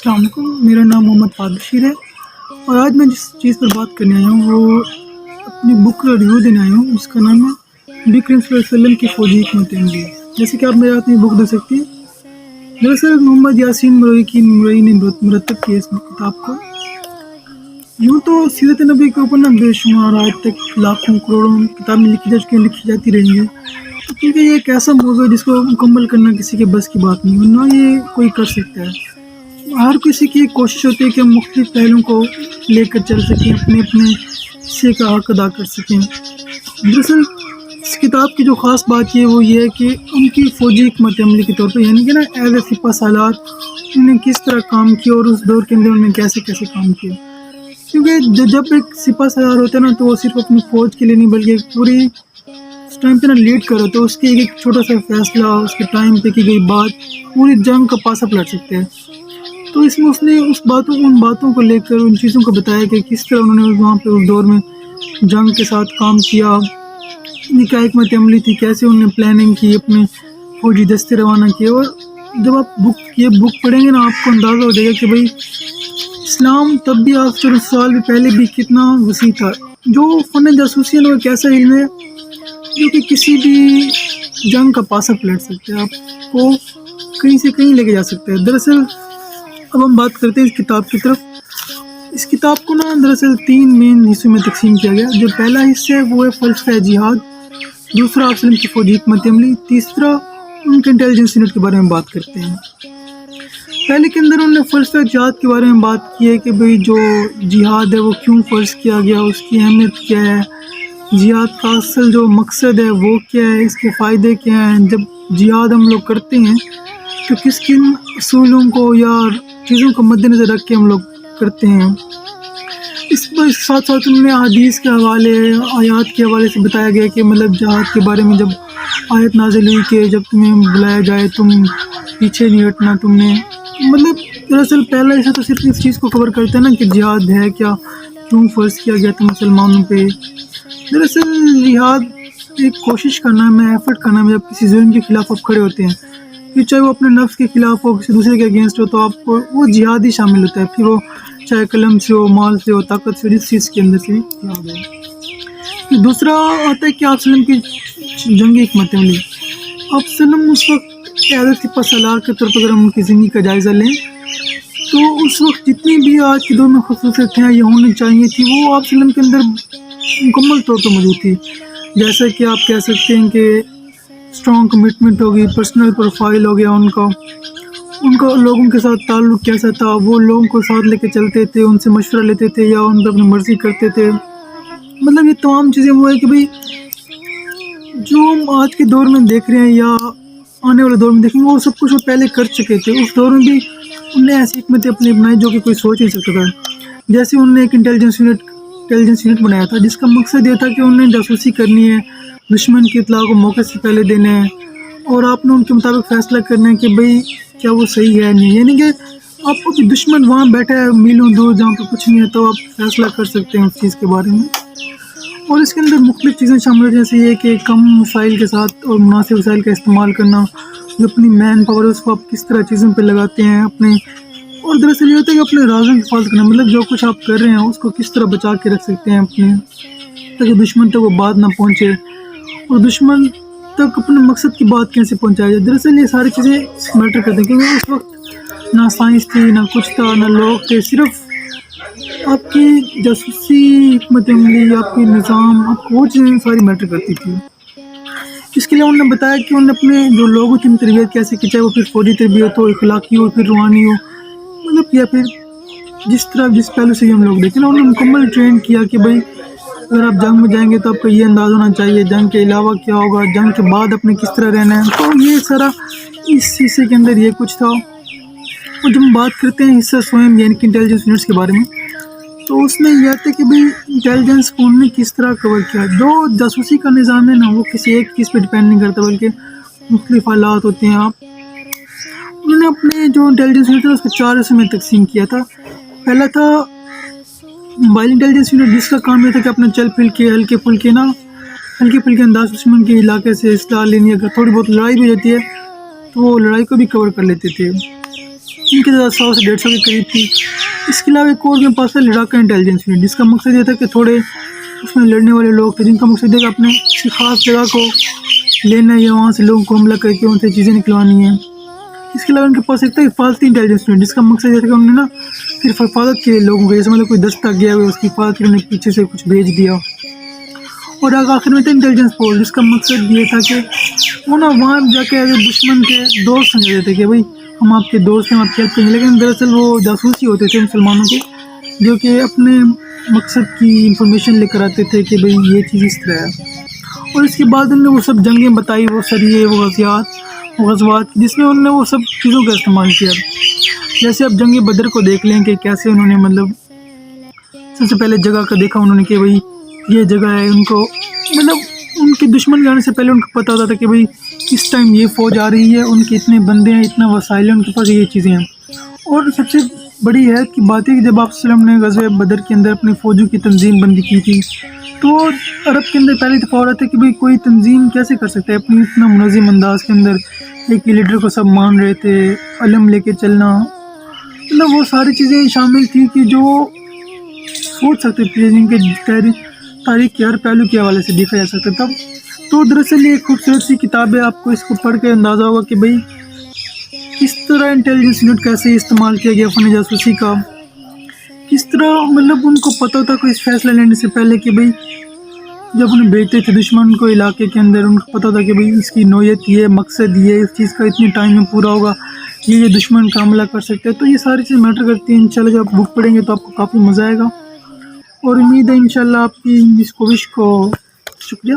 السلام علیکم، میرا نام محمد فاضل بشیر ہے اور آج میں جس چیز پر بات کرنے آیا ہوں وہ اپنی بک کا ریویو دینے آیا ہوں، جس کا نام ہے نبی کریم صلی اللہ علیہ وسلم کی فوجی حکمت عملی۔ جیسے کہ آپ میرے ہاتھ میں بک دیکھ سکتے ہیں۔ دراصل محمد یاسین مرئی نے مرتب کیا اس کتاب کو۔ یوں تو سیرت نبی کے اوپر بے شمار آج تک لاکھوں کروڑوں کتابیں لکھی جاتی رہیں گی، کیونکہ یہ ایک ایسا موضوع ہے جس کو مکمل کرنا کسی کے بس کی بات نہیں ہے، نہ یہ کوئی کر سکتا ہے۔ ہر کسی کی ایک کوشش ہوتی ہے کہ ہم مختلف پہلوؤں کو لے کر چل سکیں، اپنے حصے کا حق ادا کر سکیں۔ دراصل اس کتاب کی جو خاص بات وہ یہ ہے کہ ان کی فوجی حکمت عملی کے طور پر، یعنی کہ ایز اے سپہ سالار انہوں نے کس طرح کام کیا اور اس دور کے اندر انہوں نے کیسے کام کیا۔ کیونکہ جب ایک سپہ سالار ہوتا ہے تو وہ صرف اپنی فوج کے لیے نہیں بلکہ پوری اس ٹائم پہ لیڈ کر رہا ہوتا ہے، اس کے ایک چھوٹا سا فیصلہ، اس کے ٹائم پہ کی گئی بات پوری جنگ کا پاسا پلٹ سکتے ہیں۔ تو اس میں اس نے ان باتوں کو لے کر ان چیزوں کو بتایا کہ کس طرح انہوں نے وہاں پہ اس دور میں جنگ کے ساتھ کام کیا، ان کیا حکمت عملی تھی، کیسے انہوں نے پلاننگ کی، اپنے فوجی دستے روانہ کیے۔ اور جب آپ یہ بک پڑھیں گے آپ کو اندازہ ہو جائے گا کہ بھائی اسلام تب بھی آج سے 100 سال پہلے بھی کتنا وسیع تھا۔ جو فن جاسوسی ہے وہ ایک ایسا علم ہے جو کہ کسی بھی جنگ کا پاسا پلٹ سکتا ہے، آپ کو کہیں سے کہیں لے کے جا سکتا ہے۔ دراصل اب ہم بات کرتے ہیں اس کتاب کی طرف۔ اس کتاب کو دراصل 3 مین حصوں میں تقسیم کیا گیا۔ جو پہلا حصہ ہے وہ ہے فلسفہ جہاد، دوسرا آپ وسلم کی فوجی حکمت عملی، تیسرا ان کے انٹیلیجنس یونٹ کے بارے میں بات کرتے ہیں۔ پہلے کے اندر انہوں نے فلسفہ جہاد کے بارے میں بات کی ہے کہ بھئی جو جہاد ہے وہ کیوں فرض کیا گیا، اس کی اہمیت کیا ہے، جہاد کا اصل جو مقصد ہے وہ کیا ہے، اس کے فائدے کیا ہیں، جب جہاد ہم لوگ کرتے ہیں تو کس کن اصولوں کو یا چیزوں کو مد نظر رکھ کے ہم لوگ کرتے ہیں۔ اس پر ساتھ انہوں نے حدیث کے حوالے، آیات کے حوالے سے بتایا گیا کہ مطلب جہاد کے بارے میں جب آیت نازل ہوئی کہ جب تمہیں بلایا جائے تم پیچھے نہیں ہٹنا، تم نے مطلب دراصل پہلا ایسا تو صرف اس چیز کو کور کرتا ہے کہ جہاد ہے کیا، کیوں فرض کیا گیا تھا مسلمانوں پہ۔ دراصل جہاد ایک کوشش کا نام ہے، ایفرٹ کا نام ہے۔ جب کسی ظلم کے خلاف آپ کھڑے ہوتے ہیں، پھر چاہے وہ اپنے نفس کے خلاف ہو، کسی دوسرے کے اگینسٹ ہو، تو آپ کو وہ جہاد ہی شامل ہوتا ہے، پھر وہ چاہے قلم سے ہو، مال سے ہو، طاقت سے ہو، جس چیز کے اندر سے جہاد ہے۔ دوسرا آتا ہے کہ آپ وسلم کی جنگی حکمت عملی۔ آپ وسلم اس وقت ایز سپہ سالار کے طور پر اگر ہم ان کی زندگی کا جائزہ لیں تو اس وقت جتنی بھی آج کے دور میں خصوصیت ہیں یا ہونی چاہیے تھی وہ آپ وسلم کے اندر مکمل طور پر موجود تھی۔ جیسا کہ آپ کہہ سکتے ہیں کہ اسٹرانگ کمٹمنٹ ہوگی، پرسنل پروفائل ہو گیا ان کا لوگوں کے ساتھ تعلق کیسا تھا، وہ لوگوں کو ساتھ لے کے چلتے تھے، ان سے مشورہ لیتے تھے یا ان پہ اپنی مرضی کرتے تھے۔ مطلب یہ تمام چیزیں وہ ہے کہ بھئی جو ہم آج کے دور میں دیکھ رہے ہیں یا آنے والے دور میں دیکھیں گے وہ سب کچھ وہ پہلے کر چکے تھے۔ اس دور میں بھی انہوں نے ایسی حکمت اپنی بنائی جو کہ کوئی سوچ نہیں سکتا تھا۔ جیسے انہوں نے ایک انٹیلیجنس یونٹ بنایا تھا جس کا مقصد یہ تھا کہ انہوں نے جاسوسی کرنی ہے، دشمن کی اطلاع کو موقع سے پہلے دینا ہے اور آپ نے ان کے مطابق فیصلہ کرنا ہے کہ بھئی کیا وہ صحیح ہے نہیں، یعنی کہ آپ کو دشمن وہاں بیٹھا ہے میلوں دور جہاں پہ کچھ نہیں ہے تو آپ فیصلہ کر سکتے ہیں اس چیز کے بارے میں۔ اور اس کے اندر مختلف چیزیں شامل ہیں، جیسے یہ کہ کم وسائل کے ساتھ اور مناسب وسائل کا استعمال کرنا، جو اپنی مین پاور ہے اس کو آپ کس طرح چیزوں پہ لگاتے ہیں اپنے، اور دراصل یہ ہوتا ہے کہ اپنے رازوں کی حفاظت کرنا، مطلب جو کچھ آپ کر رہے ہیں اس کو کس طرح بچا کے رکھ سکتے ہیں اپنے، تاکہ دشمن تک وہ بات نہ پہنچے اور دشمن تک اپنے مقصد کی بات کیسے پہنچایا جائے۔ دراصل یہ ساری چیزیں میٹر کرتے ہیں کیونکہ اس وقت نہ سائنس تھی، نہ کچھ تھا، نہ لوگ تھے، صرف آپ کی جاسوسی حکمت عملی، آپ کی نظام، آپ کو وہ چیزیں ساری میٹر کرتی تھی۔ اس کے لیے انہوں نے بتایا کہ انہوں نے اپنے جو لوگوں کی تربیت کیسے کی، چاہے وہ پھر فوجی تربیت ہو، اخلاقی ہو، پھر روحانی ہو، مطلب یا پھر جس پہلو سے ہم لوگ دیکھیں نا، انہوں نے مکمل ٹرین کیا کہ بھئی اگر آپ جنگ میں جائیں گے تو آپ کا یہ انداز ہونا چاہیے، جنگ کے علاوہ کیا ہوگا، جنگ کے بعد اپنے کس طرح رہنا ہے۔ تو یہ سارا اس حصے کے اندر یہ کچھ تھا۔ اور جب ہم بات کرتے ہیں حصہ سوئم یعنی کہ انٹیلیجنس یونٹس کے بارے میں، تو اس میں یہ آتا ہے کہ بھئی انٹیلیجنس کو انہوں نے کس طرح کور کیا۔ جو جاسوسی کا نظام ہے وہ کسی ایک چیز پہ ڈیپینڈ نہیں کرتا بلکہ مختلف حالات ہوتے ہیں۔ انہوں نے اپنے جو انٹیلیجنس یونٹ ہے اس کو 4 حصوں میں تقسیم کیا تھا۔ پہلا تھا موبائل انٹیلیجنس یونٹ، جس کا کام یہ تھا کہ اپنا چل پھر کے ہلکے پھلکے انداز دشمن کے علاقے سے اصلاح لینی، اگر تھوڑی بہت لڑائی بھی ہوتی ہے تو وہ لڑائی کو بھی کور کر لیتے تھے۔ ان کی تعداد 100 سے 150 کے قریب تھی. اس کے علاوہ ایک اور کے پاس تھا لڑاکا انٹیلیجنس یونٹ، جس کا مقصد یہ تھا کہ تھوڑے اس میں لڑنے والے لوگ تھے جن کا مقصد ہے کہ اپنے کسی خاص جگہ کو لینا یا وہاں سے لوگوں کو حملہ کر کے ان سے چیزیں نکلوانی ہیں. اس کے علاوہ ان کے پاس ایک تھا حفاظتی انٹیلیجنس یونٹ، جس کا مقصد یہ تھا کہ انہوں نے نا صرف حفاظت کے لیے لوگوں کو، جیسے مطلب کوئی دستہ گیا ہوا اس کی حفاظت کے لیے انہیں پیچھے سے کچھ بھیج دیا. اور آخر میں تھا انٹیلیجنس فورس، جس کا مقصد یہ تھا کہ وہ نا وہاں جا کے اگر دشمن کے دوست سمجھ رہے تھے کہ بھائی ہم آپ کے دوست ہیں، آپ کی ہیلپ کریں گے، لیکن دراصل وہ جاسوسی ہوتے تھے مسلمانوں کے، جو کہ اپنے مقصد کی انفارمیشن لے کر آتے تھے کہ بھئی یہ چیز اس طرح ہے. اور اس کے بعد انہوں نے وہ سب جنگیں بتائی، وہ سریے، وہ غزوات، جس میں انہوں نے وہ سب چیزوں کا استعمال کیا. جیسے اب جنگ بدر کو دیکھ لیں کہ کیسے انہوں نے مطلب سب سے پہلے جگہ کا دیکھا انہوں نے کہ بھئی یہ جگہ ہے، ان کو مطلب ان کے دشمن کے آنے سے پہلے ان کو پتہ ہوتا تھا کہ بھئی اس ٹائم یہ فوج آ رہی ہے، ان کے اتنے بندے ہیں، اتنا وسائل ہے ان کے پاس، یہ چیزیں ہیں. اور سب سے بڑی حیرت کی بات ہے کہ جب آپ صلی اللہ علیہ وسلم نے غزوہ بدر کے اندر اپنی فوجوں کی تنظیم بندی کی تھی، تو عرب کے اندر پہلی دفعہ ہو رہا تھا کہ بھئی کوئی تنظیم کیسے کر سکتا ہے اپنی اتنا منظم انداز کے اندر. ایک لیڈر کو سب مان رہے تھے، علم لے کے چلنا، مطلب وہ ساری چیزیں شامل تھیں کہ جو سوچ سکتے تھے، جن کے تاریخ کے ہر پہلو کے حوالے سے دیکھا جا سکتا تھا. تو دراصل یہ ایک خوبصورت سی کتاب ہے، آپ کو اس کو پڑھ کے اندازہ ہوگا کہ بھئی کس طرح انٹیلیجنس یونٹ کیسے استعمال کیا گیا فن جاسوسی کا، کس طرح مطلب ان کو پتہ تھا کوئی فیصلہ لینے سے پہلے کہ بھئی جب انہیں بھیجتے تھے دشمن کو علاقے کے اندر، ان کو پتہ تھا کہ بھئی اس کی نوعیت یہ، مقصد یہ، اس چیز کا اتنے ٹائم میں پورا ہوگا، یہ دشمن کا حملہ کر سکتے ہیں. تو یہ ساری چیزیں میٹر کرتی ہیں. انشاءاللہ جب آپ بک پڑھیں گے تو آپ کو کافی مزہ آئے گا، اور امید ہے انشاءاللہ آپ کی اس کوشش کو شکریہ.